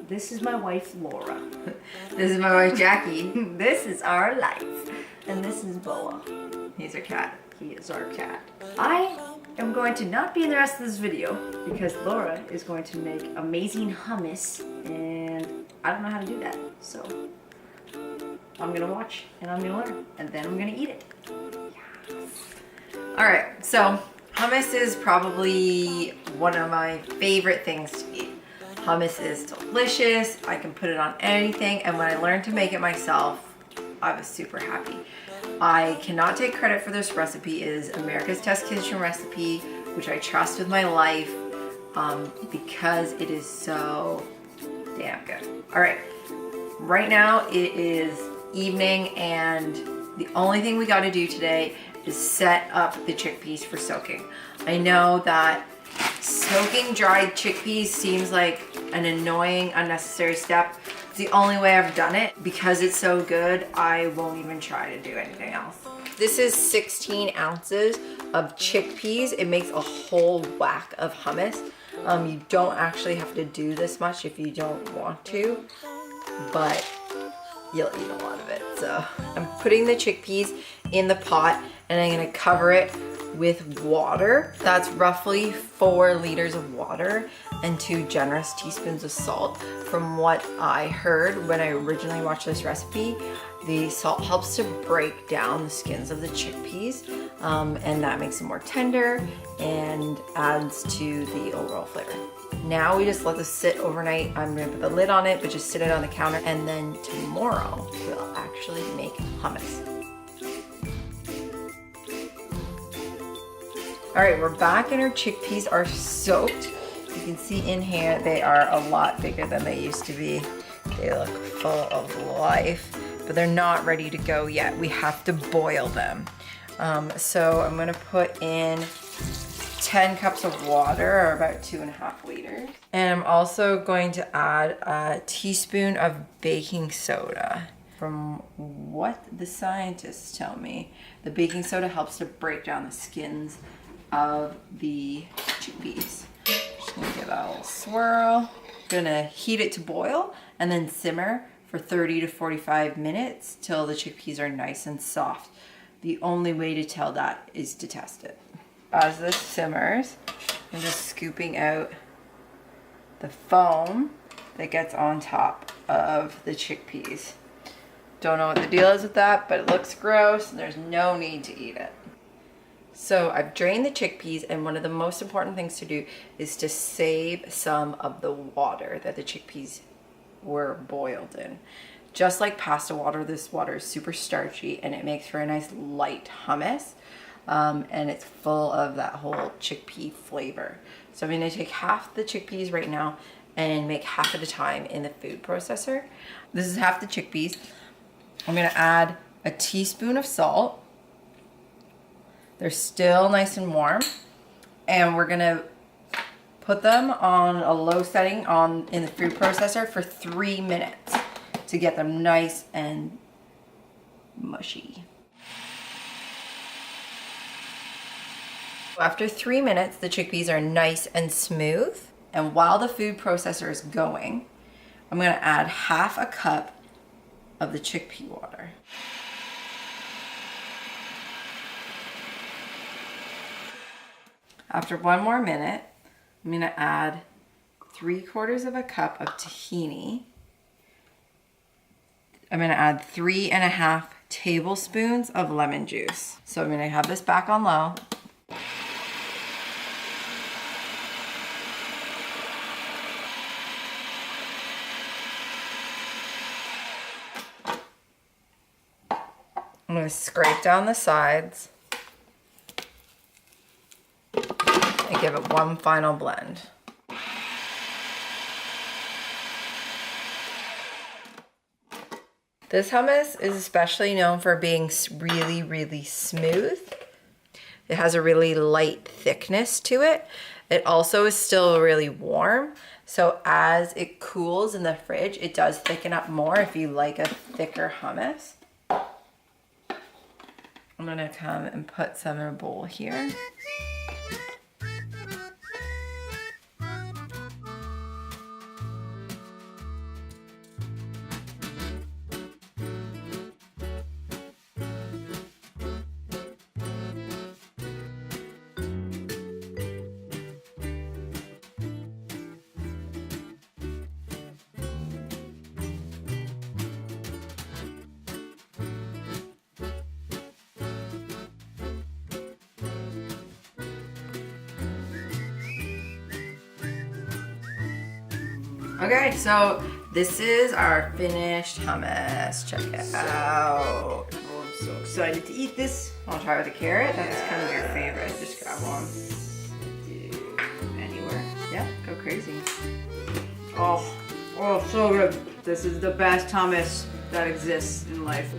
This is my wife, Laura. This is my wife, Jackie. This is our lights. And this is Boa. He's our cat. He is our cat. I am going to not be in the rest of this video because Laura is going to make amazing hummus and I don't know how to do that. So I'm gonna watch and I'm gonna learn and then I'm gonna eat it. Yes. All right, so hummus is probably one of my favorite things to eat. Hummus is delicious. I can put it on anything, and when I learned to make it myself, I was super happy. I cannot take credit for this recipe. It is America's Test Kitchen recipe, which I trust with my life because it is so damn good. All right now it is evening, and the only thing we got to do today is set up the chickpeas for soaking. I know that soaking dried chickpeas seems like an annoying, unnecessary step. It's the only way I've done it. Because it's so good, I won't even try to do anything else. This is 16 ounces of chickpeas. It makes a whole whack of hummus. You don't actually have to do this much if you don't want to, but you'll eat a lot of it. So I'm putting the chickpeas in the pot and I'm gonna cover it with water. That's roughly 4 liters of water and 2 generous teaspoons of salt. From what I heard when I originally watched this recipe, the salt helps to break down the skins of the chickpeas, and that makes them more tender and adds to the overall flavor. Now we just let this sit overnight. I'm gonna put the lid on it, but just sit it on the counter, and then tomorrow we'll actually make hummus. All right, we're back and our chickpeas are soaked. You can see in here, they are a lot bigger than they used to be. They look full of life, but they're not ready to go yet. We have to boil them. So I'm gonna put in 10 cups of water, or about 2.5 liters. And I'm also going to add a teaspoon of baking soda. From what the scientists tell me, the baking soda helps to break down the skins of the chickpeas. Just gonna give that a little swirl. Gonna heat it to boil and then simmer for 30 to 45 minutes till the chickpeas are nice and soft. The only way to tell that is to test it. As this simmers, I'm just scooping out the foam that gets on top of the chickpeas. Don't know what the deal is with that, but it looks gross and there's no need to eat it. So I've drained the chickpeas, and one of the most important things to do is to save some of the water that the chickpeas were boiled in. Just like pasta water, this water is super starchy and it makes for a nice light hummus, and it's full of that whole chickpea flavor. So I'm gonna take half the chickpeas right now and make half at a time in the food processor. This is half the chickpeas. I'm gonna add a teaspoon of salt. They're still nice and warm, and we're gonna put them on a low setting in the food processor for 3 minutes to get them nice and mushy. After 3 minutes, the chickpeas are nice and smooth, and while the food processor is going, I'm gonna add half a cup of the chickpea water. After 1 more minute, I'm gonna add 3/4 of a cup of tahini. I'm gonna add 3.5 tablespoons of lemon juice. So I'm gonna have this back on low. I'm gonna scrape down the sides and give it one final blend. This hummus is especially known for being really, really smooth. It has a really light thickness to it. It also is still really warm. So as it cools in the fridge, it does thicken up more if you like a thicker hummus. I'm gonna come and put some in a bowl here. Okay, so this is our finished hummus. Check it out. Oh, I'm so excited to eat this. Want to try with the carrot? That's kind of your favorite. Just grab one. Anywhere. Yeah, go crazy. Oh, so good. This is the best hummus that exists in life.